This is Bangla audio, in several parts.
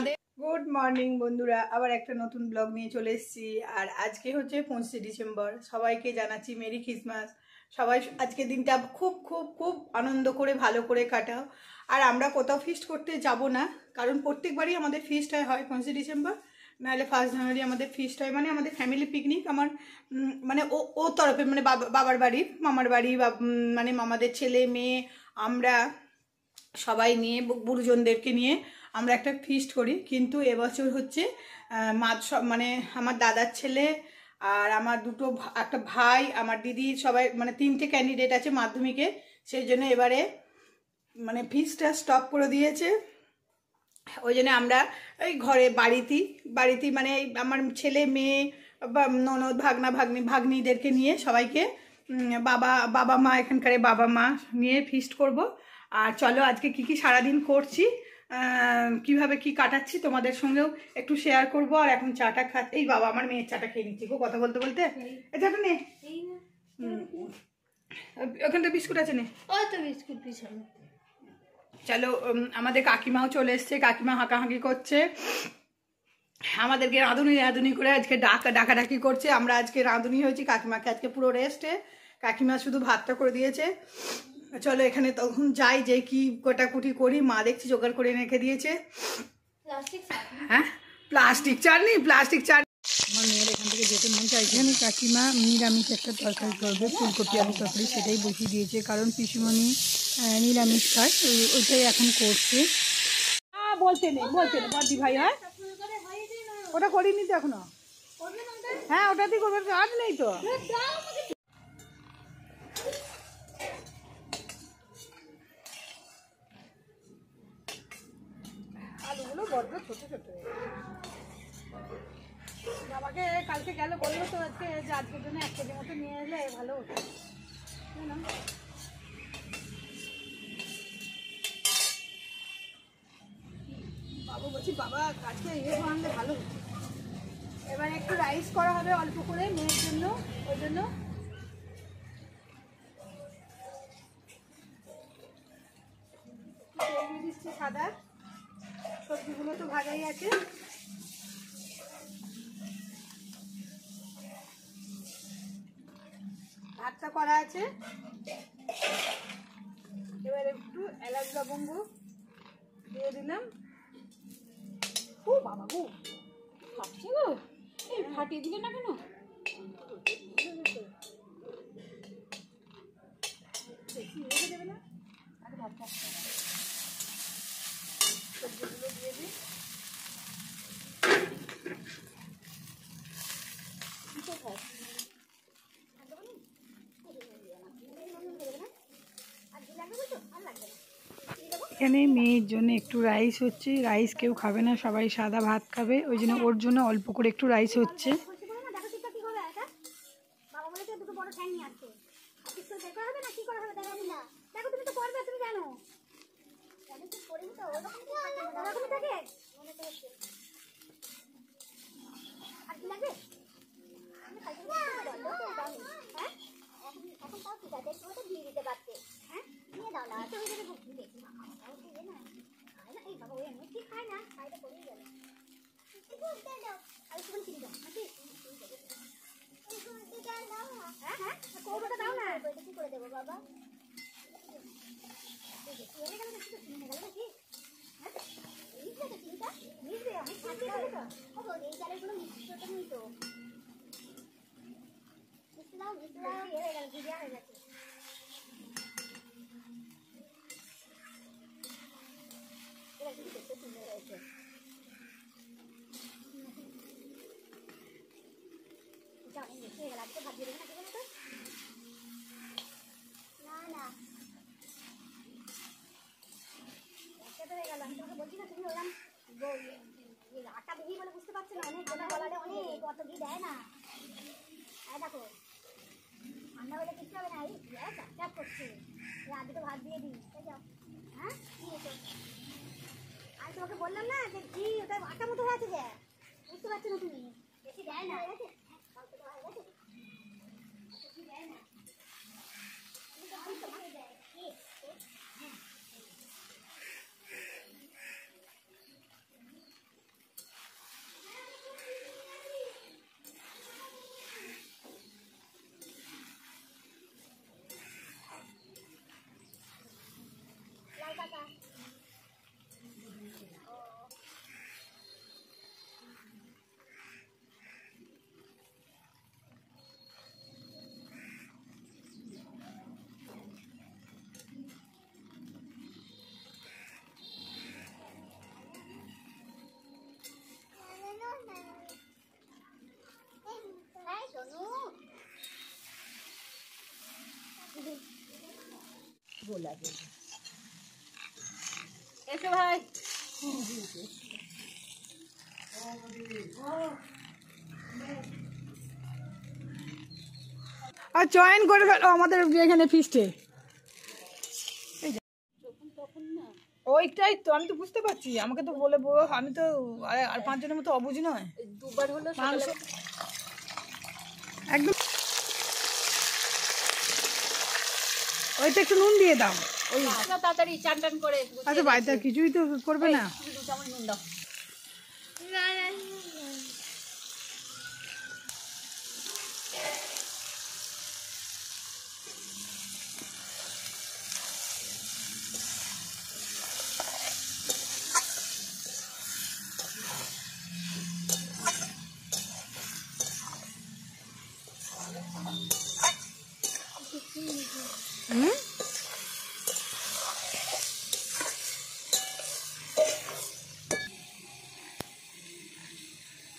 আমাদের গুড মর্নিং বন্ধুরা, আবার একটা নতুন ব্লগ নিয়ে চলে এসেছি। আর আজকে হচ্ছে 25শে ডিসেম্বর। সবাইকে জানাচ্ছি মেরি ক্রিসমাস। সবাই আজকে দিনটা খুব খুব খুব আনন্দ করে ভালো করে কাটাও। আর আমরা কোথাও ফিস্ট করতে যাব না, কারণ প্রত্যেকবারই আমাদের ফিস্ট হয় 25শে ডিসেম্বর, নাহলে 1 জানুয়ারি আমাদের ফিস্ট হয়। মানে আমাদের ফ্যামিলি পিকনিক। আমার মানে ও তরফে, মানে বাবার বাড়ি, মামার বাড়ি, বা মানে মামাদের ছেলে মেয়ে, আমরা সবাই নিয়ে গুরুজনদেরকে নিয়ে আমরা একটা ফিস্ট করি। কিন্তু এবছর হচ্ছে মানে আমার দাদার ছেলে আর আমার একটা ভাই, আমার দিদি, সবাই মানে 3টে ক্যান্ডিডেট আছে মাধ্যমিকে। সেই জন্য এবারে মানে ফিস্টটা স্টপ করে দিয়েছে। ওই জন্য আমরা ওই ঘরে বাড়িতেই মানে আমার ছেলে মেয়ে বা ননদ ভাগ্নিদেরকে নিয়ে সবাইকে বাবা মা, এখানকার বাবা মা নিয়ে ফিস্ট করব। আর চলো আজকে কি সারাদিন করছি, কিভাবে কি কাটাচ্ছি তোমাদের সঙ্গেও একটু শেয়ার করব। আর এখন চাটা খাচ্ছি। এই বাবা, আমার মেয়ের চাটা খেয়ে নিচ্ছি গো কথা বলতে বলতে। চাটা নে, ওখানটা বিস্কুট আছে নে। বিস্কুট পিছনে চলো, আমাদের কাকিমাও চলে এসছে। কাকিমা হাঁকাহাঁকি করছে, আমাদেরকে রাঁধুনি করে আজকে ডাকাডাকি করছে। আমরা আজকে রাঁধুনি হয়েছি, কাকিমাকে আজকে পুরো রেস্টে। কাকিমা শুধু ভাতটা করে দিয়েছে। চলো এখানে তখন যাই, যে কি কোটাকুটি করি। মা দেখছি জোগাড় করে রেখে দিয়েছে। হ্যাঁ, প্লাস্টিক চাটনি। আমার মেয়ের এখান থেকে যেতে মন চাইছে। এখানে কাকিমা নিরামিষ একটা তরকারি করবে, ফুলকপি আলু তরকারি, সেটাই বসিয়ে দিয়েছে। কারণ পিসিমণি নিরামিষ খায়, ওইটাই এখন করছে। বলতে নেই বাদি ভাই। হয় ওটা করিনি তো এখনো। হ্যাঁ, ওটাতেই করবে, কাজ নেই তো। আলুগুলো বড্ড ছোট ছোট। বাবাকে কালকে গেল, বললো তো আজকে যে আজকের জন্য 1 কেজি মতো নিয়ে এলে ভালো হতো। বাবু বলছি, বাবা আজকে আনলে ভালো হতো। এবার একটু রাইস করা হবে অল্প করে মেয়ের জন্য, ওই জন্য দিয়ে দিচ্ছি সাদা। সবজিগুলো তো ভাজাই আছে। ভাতটা করা আছে। এবার একটু এলাচ লবঙ্গ দিয়ে দিলাম। ও বাবা গো, ফাটছে গো। এই ফাটিয়ে দিলে না কেন? বেশি রেখে দেবে না। আর ভাতটা সবজিগুলো দিয়ে দিই। এখানে মেয়ের জন্য একটু রাইস হচ্ছে। রাইস কেউ খাবে না, সবাই সাদা ভাত খাবে, ওই জন্য ওর জন্য অল্প করে একটু রাইস হচ্ছে। আটা বেশি বলে বুঝতে পারছো না, অনেক গোলা গলাটা অনেক অত ঘি দেয় না। দেখো রান্না হলে কিছু হবে না। এই চাপ করছে, আজকে তো ভাত দিয়ে দিই। হ্যাঁ, আমি তোমাকে বললাম না যে ঘি ওটা আটা মতো হয়ে আছে, যে বুঝতে পারছো না তুমি। বেশি দেয় না, লাগে। এসো ভাই। আর জয়েন করে গেল আমাদের এখানে ফিস্টে। ওইটাই তো আমি তো বুঝতে পারছি, আমাকে তো বলে আমি তো আর 5 জনের মতো অবুঝ নয়। দুবার হলো একদম। ওইটা একটু নুন দিয়ে দাও। ওই তাড়াতাড়ি চান টান করে। আচ্ছা বাড়িতে কিছুই তো করবে না। 2 চামচ নুন দাও।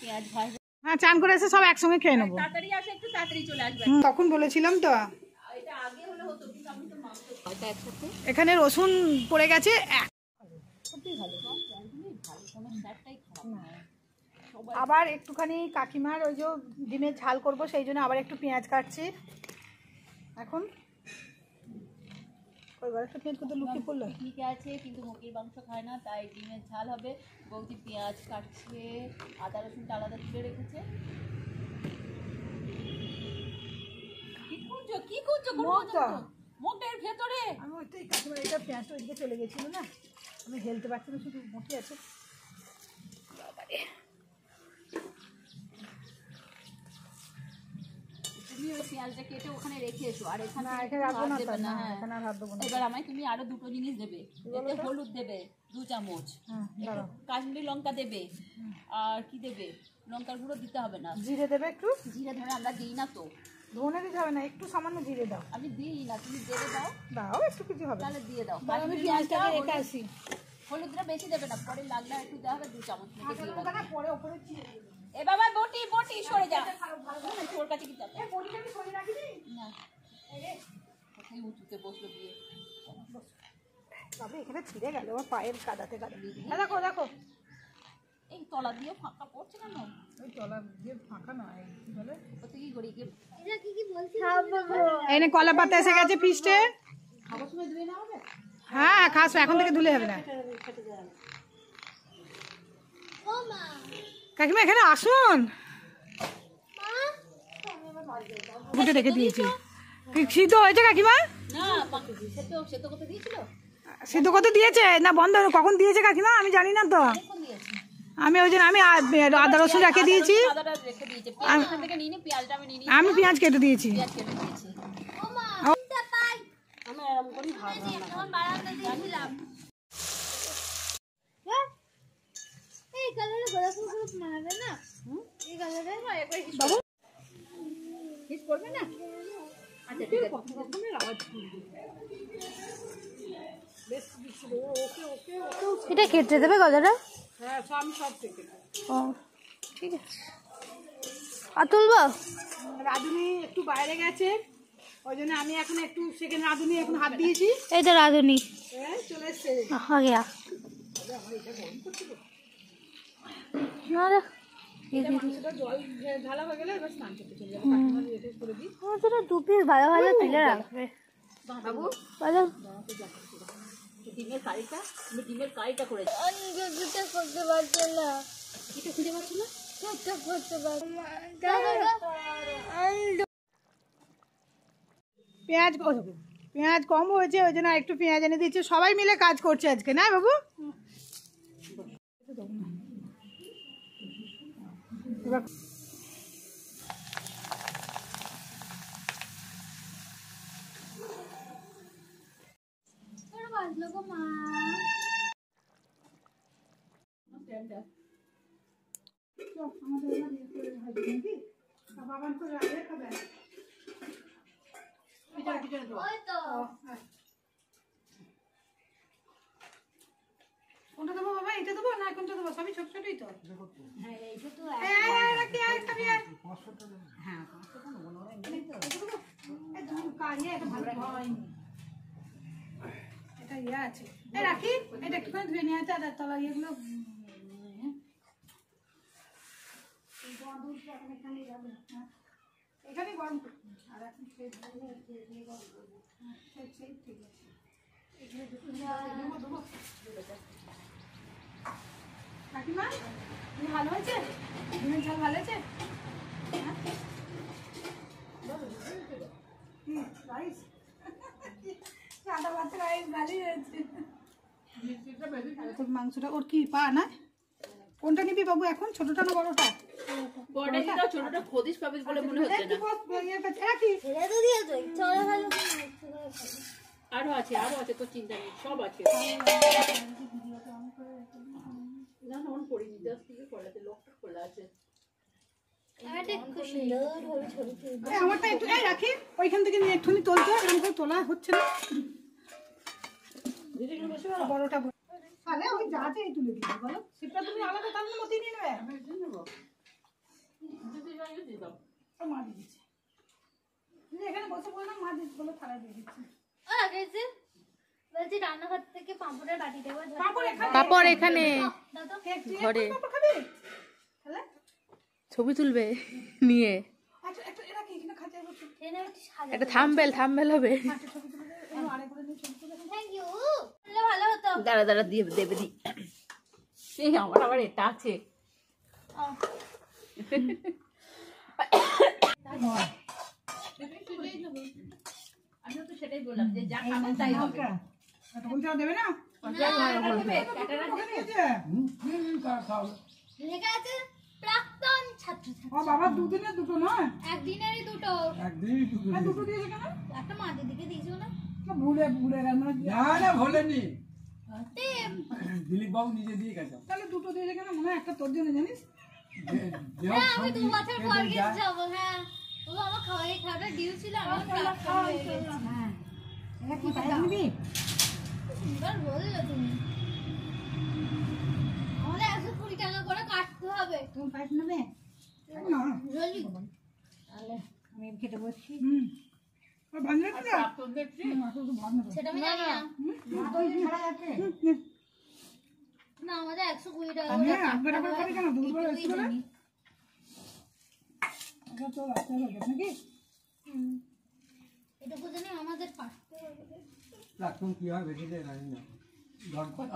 পেঁয়াজ ভাজা। হ্যাঁ চান করে এসে সব একসঙ্গে খেয়ে নেবো। তাড়াতাড়ি আসে, একটু তাড়াতাড়ি চলে আসবে। তখন বলেছিলাম তো। এটা আগে হলে হতো, কিন্তু আমি তো মাংস এটা একসাথে। এখানে রসুন পড়ে গেছে। আবার একটুখানি কাকিমার ওই যে ডিমের ঝাল করব, সেই জন্য আবার একটু পেঁয়াজ কাটছি এখন। লুকিয়ে পড়লো। পিকনিকে আছে কিন্তু মুরগির মাংস খায় না, তাই ডিমের ঝাল হবে। বৌদি পেঁয়াজ কাটছে, আদা রসুনটা আলাদা তুলে রেখেছে। কি করছো মুখের ভেতরে? আমি ওইটাই কাকিমার এটা পেঁয়াজটা ওইদিকে চলে গেছিল না, আমি হেলতে পারছি না, শুধু মুখে আছে। তুমি ওই পেঁয়াজটা কেটে ওখানে রেখে এসো, আর এখানে রাখবো না, এখানে আর রাখবো না। এবার আমায় তুমি আরো 2টো জিনিস দেবে। এতে হলুদ দেবে 2 চামচ, কাশ্মীরি লঙ্কা দেবে, আর কি দেবে, লঙ্কার গুঁড়ো দিতে হবে না। জিরে দেবে একটু। জিরে ধরে আমরা দিই না তো। ধনে দিতে হবে না, একটু সামান্য জিরে দাও। আমি দিই না, তুমি দেবে দাও। দাও একটু, কিছু হবে তাহলে দিয়ে দাও। আমি পেঁয়াজটাকে রেখে আসি। হলুদটা বেশি দেবে না, পরে লাগলে একটু দেওয়া হবে। 2 চামচ থেকে দিয়ে দাও। পরে ওপরে এ বাবা বটি সরে যা। তোর কাছে কি যাবে? না কোথায় উঁচুতে বসলো দিয়ে। তবে এখানে ছিঁড়ে গেল আমার পায়ের কাদাতে কাদাতে। দেখো দেখো এই তলা দিয়ে ফাঁকা পড়ছে কেন? ওই তলা দিয়ে ফাঁকা নয়, কি বলে ওতে কি করি কি? এটা কি বলছিস? এনে কলা পাতা এসে গেছে ফিস্টে। খাবার সময় ধুয়ে না হবে? হ্যাঁ খাস, এখন থেকে ধুলে হবে না। ও মা, কাকিমা এখানে আসুন। ফুটে রেখে দিয়েছি। সিদ্ধ হয়েছে কাকিমা? না সেদ্ধ করতে দিয়েছিল। সিদ্ধ করতে দিয়েছে না বন্ধ কখন দিয়েছে কাকিমা আমি জানি না তো। আমি ওই জন্য আমি আদা রসুন রেখে দিয়েছি। আমি পেঁয়াজ কেটে দিয়েছি। ও মা, এটা পাই। আমি এরকম করি ভাত রান্না বারান্দা দিয়েছিলাম। এই কালারে গোলাপ ফুল মানাবে না? এই কালারে বাবু হিট করবে না? আচ্ছা ঠিক আছে। এটা কেটে দেবে গজাটা? হ্যাঁ আমি সব কেটে দেবো। ও ঠিক আছে। আর তুলবো? রাঁধুনি একটু বাইরে গেছে, ওই জন্য আমি এখন একটু সেখানে রাঁধুনি এখন হাত দিয়েছি। এই তো রাঁধুনি চলে এসছে। आ गया না রে জল ঢালা হয়ে গেলে এবার স্নান করতে চলে যাবো। কাকিমা রেডি করে দিই। তোরা 2 পিস ভালো ভালো তুলে রাখবে বাবু বলো। ডিমের কারিটা করে আমি যেটা করতে পারছি না। এটা খুঁজে পাচ্ছ না? সেটা করতে পারছি না। পেঁয়াজ কম হয়েছে, ওই জন্য একটু পেঁয়াজ এনে দিয়েছি। সবাই মিলে কাজ করছে আজকে, না বাবু? এবার তোরা বাজলো গো মা। ওই তো কোনটা দেবো বাবা? এটা দেবো না কোনটা দেবো? সবই ছোট ছোটই তো। হ্যাঁ এইটা তো হ্যাঁ হ্যাঁ ইয়ে আছে, এই রাখি এটা একটুখানি ধুয়ে নিয়ে আছে, আর তলা ইয়েগুলো এখানে গরম করতে আর এখন সেই ঠিক আছে। কাকিমা তুমি ভালো হয়েছে? ডিমের ঝাল ভালো হয়েছে? রাইস সাদা ভাত রাইস ভালোই হয়েছে। তোর মাংসটা ওর কি পা না? কোনটা নিবি বাবু এখন, ছোটটা না বড়টা? ছোটটা খদিস পাবিস বলে মনে হচ্ছে না। আরো আছে তোর চিন্তা নেই, সব আছে। আমারটা একটু রাখি, ওইখান থেকে নিয়ে একটুখানি তোলতো, এরকম করে তোলা হচ্ছে না। বড়টা তাহলে ওই যাতে তুলে দিবি বলো, সেটা তুমি আলাদা তাহলে মতি নিয়ে নেবে। মা দিয়ে দিচ্ছে, তুমি এখানে বসে বললাম মা দিয়ে বলে থালা দিয়ে দিচ্ছে। বলছি রান্নাঘর থেকে পাঁপড়ের বাটি দেবো। পাপড় এখানে ঘরে ছবি তুলবে নিয়ে, একটা থাম্বনেল হবে। ভালো হতো। দাঁড়া দিয়ে দেবে দি। সেই আমার আবার এটা আছে। আমি তো সেটাই বললাম যে যা খাবেন তাই হবে। দেবে না লেখা আছে প্রাক্তন ছাত্রছাত্রী। বাবা দুদিনে দুটো নয়, একদিনেরই দুটো। দুটো দিয়েছে কেন? একটা মাঝের দিকে দিয়েছো না? ভুলে গেল না ভোলেনি, দিলীপ বাবু নিজে দিয়ে গেছে। তাহলে দুটো দিয়েছে কেন? মনে হয় একটা তোর জন্য, জানিস? হ্যাঁ আমি 2 বছর পর গেছি যাবো। হ্যাঁ ও আমার খাওয়াটা ডিউ ছিল, আমি প্রাক্তন হয়ে গেছি। হ্যাঁ এটা কি পাই নিবি? এবার বললো তুমি আমাদের 120 টাকা করে কাটতে হবে। তুমি পাইপ নেবে না? জলদি তাহলে আমি খেতে বসছি। ভাঙলে কি না? সেটা আমি জানি না। ছাড়া যাচ্ছে না আমাদের 120 টাকা আমি করে আগে টাকা খাবি কেন? দুধ বলে এটুকুই জানি। তো রাস্তা লাগে নাকি? এটুকু জানি আমাদের কাটতে হবে। প্রাক্তন কি হয় বেশি দেয় জানি না।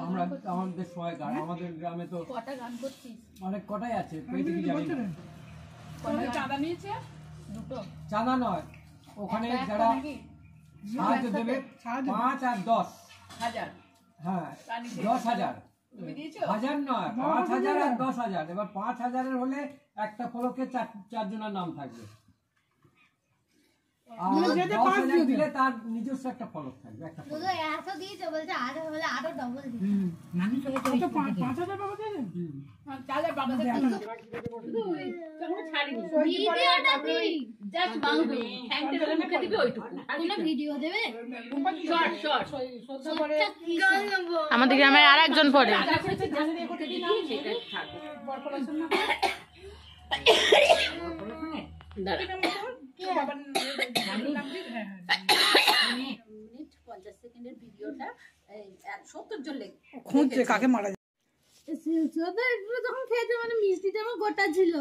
আমরা আমাদের সময় গান, আমাদের গ্রামে তো কটা গান করছিস? অনেক কটাই আছে, পেয়েছি কি জানি না। চাঁদা নিয়েছে দুটো। চাঁদা নয়, ওখানে যারা সাহায্য দেবে 5 আর 10 হাজার। হ্যাঁ 10,000 তুমি দিয়েছো? 1000 নয়, 5,000 আর 10,000। এবার 5,000-এর হলে একটা ফলকে 4 জনের নাম থাকবে, আর 10,000 দিলে তার নিজস্ব একটা ফলক থাকবে, একটা ফলক। শুধু এত দিয়েছে, বলছে আরো হলে আরো ডবল দিতে। তো 5,000 বাবা দেবে। চালের বাবাদের ছাড়িনি। ভিডিওটা কি? জাস্ট মাংস হ্যাংটে হলে মুখে দিবি ওইটুকু। কোনো ভিডিও দেবে? শর্ট। আমাদের গ্রামে আর একজন পড়ে। আদা করেছে জাস্ট মুখে দিবি, সেটা থাকবে। দাঁড়া। মিনিট 50 সেকেন্ডের ভিডিওটা 70 জন লেখ খুঁজছে কাকে মারা যখন খেয়েছে মানে মিষ্টিটা আমার গোটা ছিল।